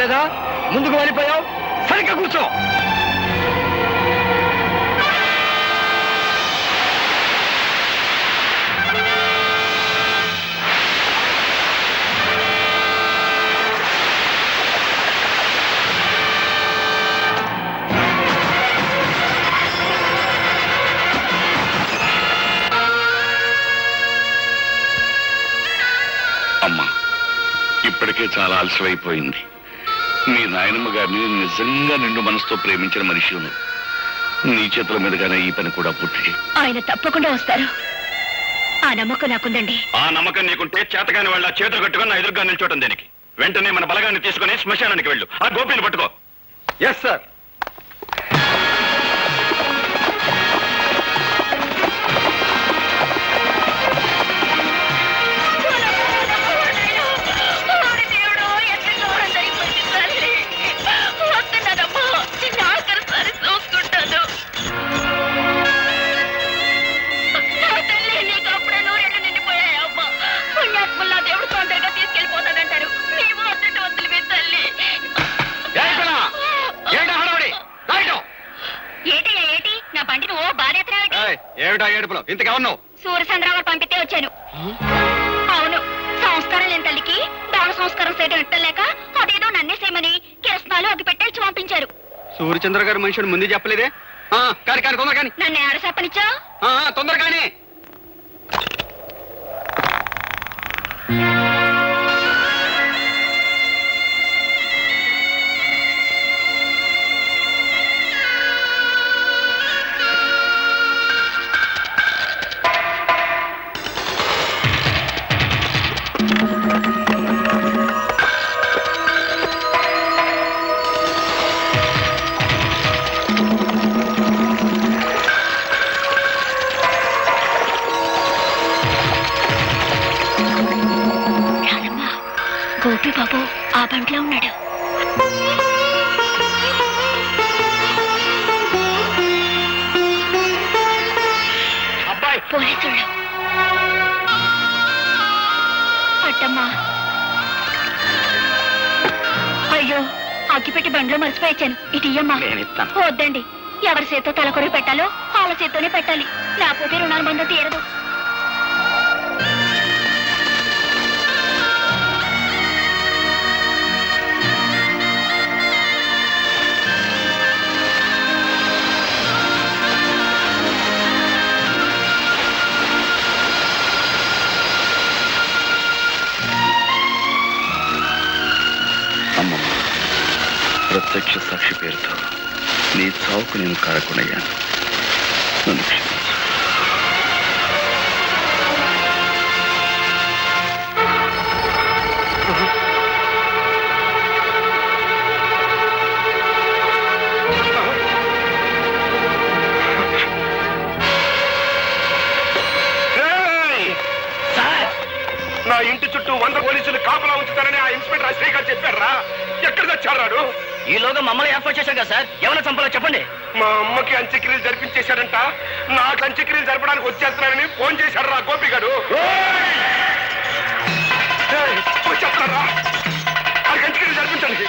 లేదా? ముందుకు వెళ్ళిపోయావు, సరిగ్గా కూర్చో. అమ్మా, ఇప్పటికే చాలా ఆలస్యమైపోయింది. మీ నాయనమ్మ గారిని నిజంగా నిండు మనసుతో ప్రేమించిన మనిషి నీ చేతుల మీదుగానే ఈ పని కూడా పూర్తి చేయి. ఆయన తప్పకుండా వస్తారు, ఆ నమ్మకం నాకుందండి. ఆ నమ్మకం నీకుంటే చేతగాని వాళ్ళ చేతులు కట్టుకుని నా ఎదురుగా నిల్చోటం దేనికి? వెంటనే మన బలగాన్ని తీసుకుని శ్మశానానికి వెళ్ళు. ఆ గోపిని పట్టుకో. Yes sir. ఏమిటా ఏడుపులో? ఇంతకేమన్నావు? సూర్యచంద్రరావు పంపితే వచ్చాను. అవును, సంస్కారం లేని తల్లికి దాన సంస్కారం చేయడం ఎట్టలేక అదేదో నన్నే చేయమని కేసునాలు అగ్గి పెట్టేసి పంపించారు. సూర్యచంద్ర గారి మనుషుడు ముందు చెప్పలేదే? కానీ కానీ తొందర కానీ. నన్ను ఆడ చెప్పనిచ్చా? తొందర కానీ. గోపి బాబు ఆ బంట్లో ఉన్నాడు. అబ్బాయి పోలీసులు. అట్టమ్మా, అయ్యో అగ్గిపెట్టి బండ్లో మర్చిపోయాను. ఇటు ఇయ్యమ్మా. వద్దండి, ఎవరి చేత్తో తలకొరి పెట్టాలో వాళ్ళ చేత్తోనే పెట్టాలి, లేకపోతే రుణాల బంధం తీరదు. అమ్మమ్మ, ప్రత్యక్ష సాక్షి పేరుతో నీ చావుకు నేను కారకునయ్యాను. నన్ను క్షమించు. నా ఇంటి చుట్టూ 100 పోలీసులు కాపలా ఉంచుతారని ఆ ఇన్స్పెక్టర్ అశ్రీ గారు చెప్పారా? ఎక్కడ తెచ్చాడు? ఈలోగా మమ్మల్ని ఏర్పాటు చేశాం కదా సార్. ఏమైనా చంపాలో చెప్పండి. మా అమ్మకి అంత్యక్రియలు జరిపించేశాడంట. నాకు అంత్యక్రియలు జరపడానికి వచ్చేస్తున్నానని ఫోన్ చేశాడు రా గోపి గారు. వచ్చేస్తారా? నాకు అంత్యక్రియలు జరిపించండి.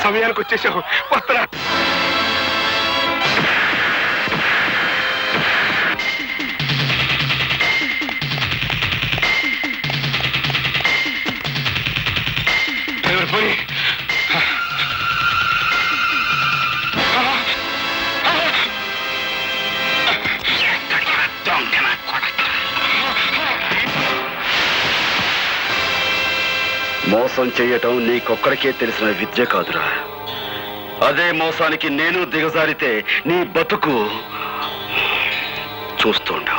సమయానికి వచ్చేసావు. వస్తున్నా. డ్రైవర్ పోయి మోసం చెయ్యటం నీకొక్కడికే తెలిసిన విద్య కాదురా. అదే మోసానికి నేను దిగజారితే నీ బతుకు చూస్తుండా.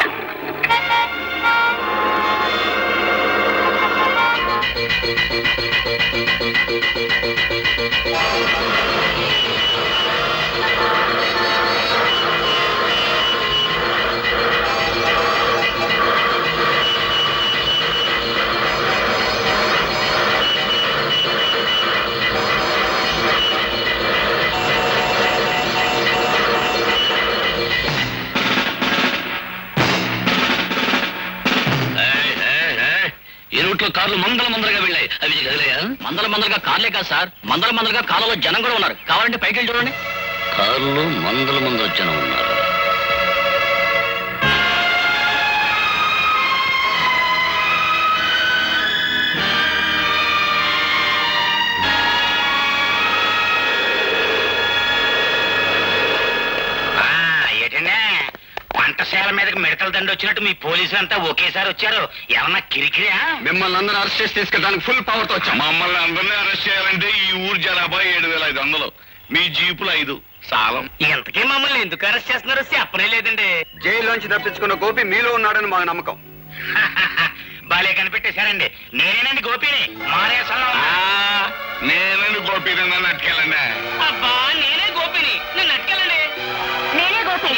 కార్లు మందలుగా వెళ్ళాయి. అవి కదిలేయా? మందలుగా కార్లే కాదు సార్, మందలుగా కాలంలో జనం కూడా ఉన్నారు. కావాలంటే పైకి వెళ్ళి చూడండి. కార్లు మందల జనం ఉన్నారు. వంటశాల మీదకి మిడతల దండి వచ్చినట్టు మీ పోలీసులు అంతా ఒకేసారి వచ్చారు. ఏమన్నా కిరికిరా? మిమ్మల్ని అందరూ అరెస్ట్ చేసి తీసుకెళ్ళడానికి ఫుల్ పవర్ తో వచ్చాం. మమ్మల్ని అందరినీ అరెస్ట్ చేయాలంటే ఈ ఊరు జనాభా 7,500, మీ జీపులు 5 సాలం. ఇంతకీ మమ్మల్ని ఎందుకు అరెస్ట్ చేస్తున్నారో చెప్పనే లేదండి. జైల్లోంచి తప్పించుకున్న గోపి మీలో ఉన్నాడని మాకు నమ్మకం. బాలే కనిపెట్టేశారండి. నేనేనండి గోపిని. నేనండి గోపి, నన్ను అట్టుకెళ్ళండి. అబ్బా నేనే గోపిని, నన్ను అట్టుకెళ్ళండి. నేనే గోపి.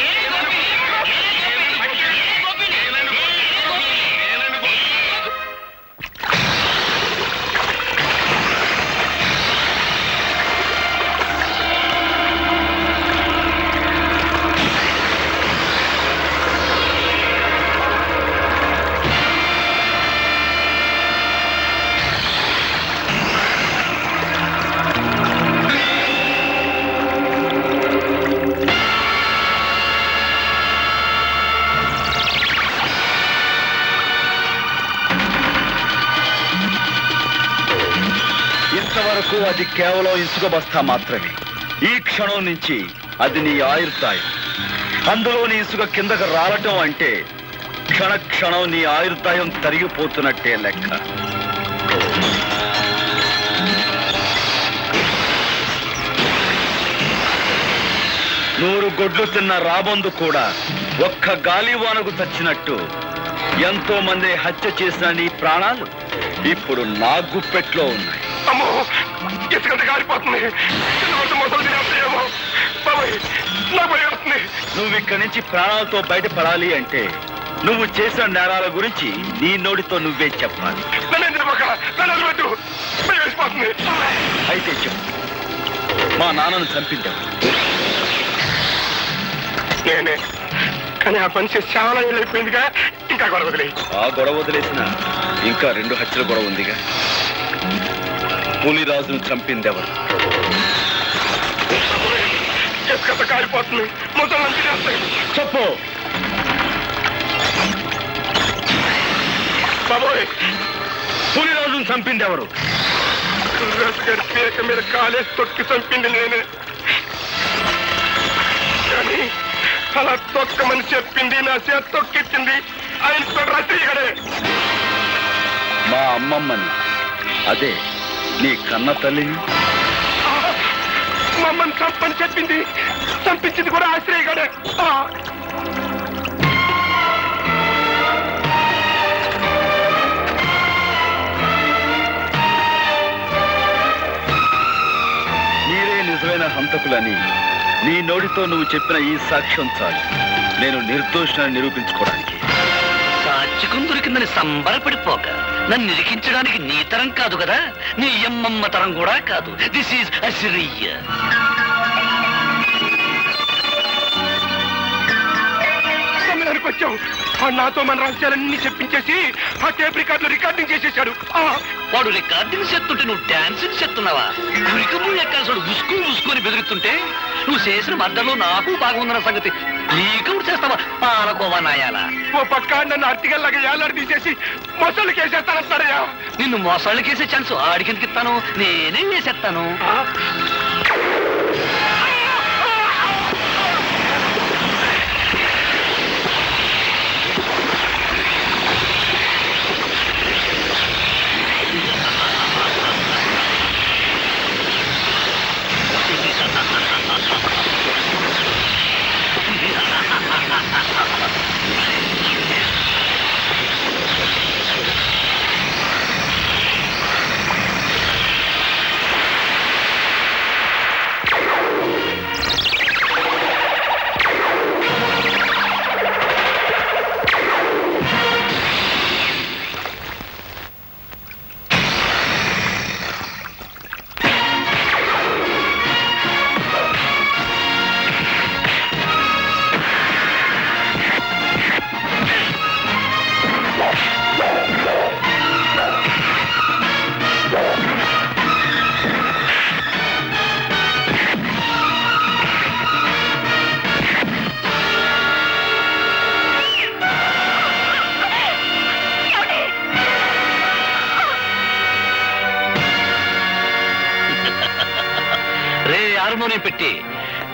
ఇంతవరకు అది కేవలం ఇసుక బస్తా మాత్రమే. ఈ క్షణం నుంచి అది నీ ఆయుర్దాయం. అందులోని ఇసుక కిందకు రావటం అంటే క్షణం నీ ఆయుర్దాయం తరిగిపోతున్నట్టే లెక్క. నూరు గొడ్లు తిన్న రాబందు కూడా ఒక్క గాలివానకు చచ్చినట్టు ఎంతో మంది హత్య చేసిన నీ ప్రాణాలు ఇప్పుడు నా గుప్పెట్లో ఉన్నాయి. అమ్మో, ఇసుకంత కాలిపోతుంది. నువ్వు ఇక్కడి నుంచి ప్రాణాలతో బయటపడాలి అంటే నువ్వు చేసిన నేరాల గురించి నీ నోటితో నువ్వే చెప్పాలి. అయితే చెప్పు, మా నాన్నను చంపించావు. నేనే, కానీ ఆ పని చేసి చాలా ఏళ్ళైపోయిందిగా. ఇంకా గొడవ వదిలే. ఆ గొడవ వదిలేసిన ఇంకా 2 హత్యల గొడవ ఉందిగా. పులిరాజును చంపిందెవరు? ఎక్కడ కాలిపోతుంది. ముసలి చెప్పు. బాబోయ్, పులిరాజును చంపిందెవరు? గారి పీక మీద కాలేసి తొక్కి చంపింది నేనే. కానీ అలా తొక్కమని చెప్పింది, నా చేతి తొక్కిచ్చింది ఆయన రాత్రిగానే. మా అమ్మమ్మని, అదే నీ కన్న తల్లిని మమ్మల్ని చంపని చెప్పింది, చంపించింది కూడా ఆశ్రయగానే. మీరే నిజమైన హంతకులని నీ నోటితో నువ్వు చెప్పిన ఈ సాక్ష్యం చాలు నేను నిర్దోషాన్ని నిరూపించుకోవడానికి. సాక్షికం దొరికిందని సంబరపడిపోక నన్ను నిరికించడానికి నీ తరం కాదు కదా, నీ అమ్మమ్మ తరం కూడా కాదు. This is Assyria. దగ్గరకు వచ్చావు. నాతో మన రహస్యాలన్నీ చెప్పించేసి ఆ టేప్ రికార్డింగ్ చేసేశాడు. వాడు రికార్డింగ్ చేస్తుంటే నువ్వు డాన్సింగ్ చేస్తున్నావా? గురికము ఎక్కాల్సాడు ఉసుకొని బెదురుతుంటే నువ్వు చేసిన మద్దలో నాకు బాగుందన్న సంగతి నీకవుడు చేస్తావా? పాలకోవా నాయాలా. ఓ పక్క నన్ను అర్తిగల్లాగా ఏలాడి తీసేసి మొసళ్ళకి వేసేస్తానంటారయ్యా. నిన్ను మోసాళ్ళకేసే ఛాన్స్ ఆడికిందుకు ఇస్తాను, నేనే వేసేస్తాను. పెట్టి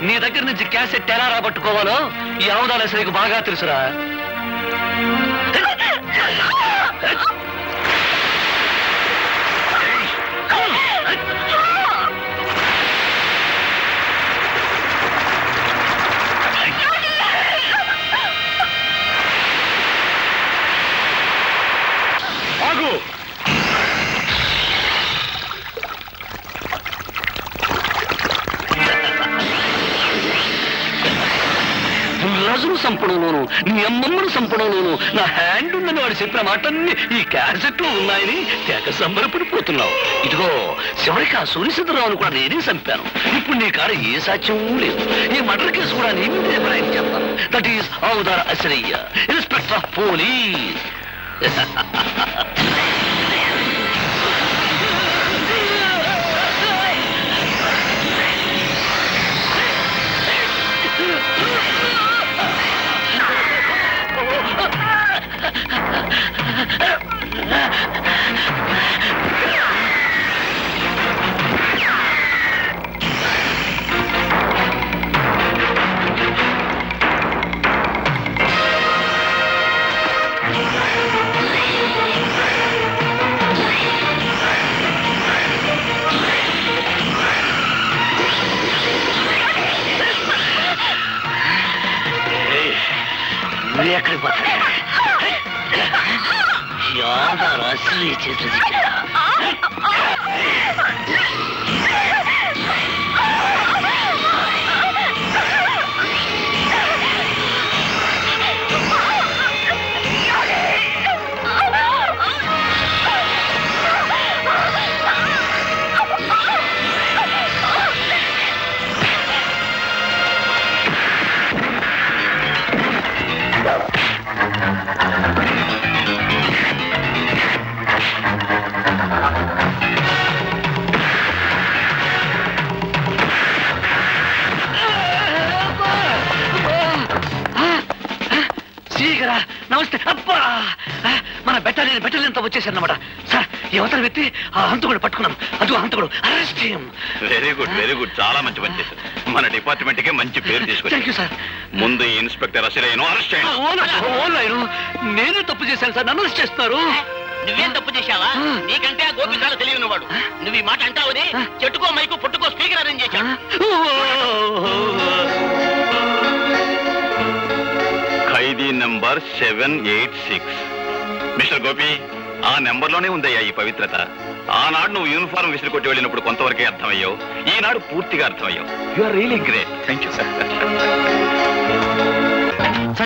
నీ దగ్గర నుంచి క్యాసెట్ ఎలా రాబట్టుకోవాలో ఈ ఆవుదాల సరికి బాగా తెలుసురా. రాజును సంపడంలోను నీ అమ్మమ్మను సంపడంలోను నా హ్యాండ్ ఉందని వాడు చెప్పిన మాటన్ని ఈ క్యాసెట్ లో ఉన్నాయని తెగ సంబరపడిపోతున్నావు. ఇదిగో చివరికి ఆ సూర్యచంద్రరావును కూడా నేనే చంపాను. ఇప్పుడు నీ కాడ ఏ సాక్ష్యం లేదు. ఈ మర్డర్ కేసు కూడా నీ మీదే బరాయించి చెప్తాను. దట్ ఈస్ ఆవుదార అసరయ్య, ఇన్స్పెక్టర్ ఆఫ్ పోలీస్. ఎక్కడికి పోతా రాసి చేసేది నమస్తే. అబ్బా, మన బెటాలియన్ వచ్చేసారన్నమాట. సార్, యువతల వ్యక్తి ఆ హంతకుడు పట్టుకున్నాం. అది హంతకుడు, అరెస్ట్ చేయం. వెరీ గుడ్, చాలా మంచి పని చేశారు. మన డిపార్ట్మెంట్ కే మంచి పేరు తీసుకొచ్చారు. Thank you sir. ముందు ఇన్స్పెక్టర్ అసలేను అరెస్ట్ చేయండి. నేనే తప్పు చేశాను సార్, నన్ను అరెస్ట్ చేస్తున్నారు. నువ్వేం తప్పు చేశావా? నీకంటే ఆ గోపి చాలా తెలియని వాడు. నువ్వు ఈ మాట అంటావని చెట్టుకో మైకు పుట్టుకో స్పీకర్ అరేంజ్ చేశాడు. ఖైదీ నంబర్ 786. మిస్టర్ గోపి, ఆ నెంబర్లోనే ఉందయ్యా ఈ పవిత్రత. ఆనాడు నువ్వు యూనిఫారం విసిరి కొట్టి వెళ్ళినప్పుడు కొంతవరకే అర్థమయ్యావు. ఈనాడు పూర్తిగా అర్థమయ్యావు. You are really great. Thank you sir.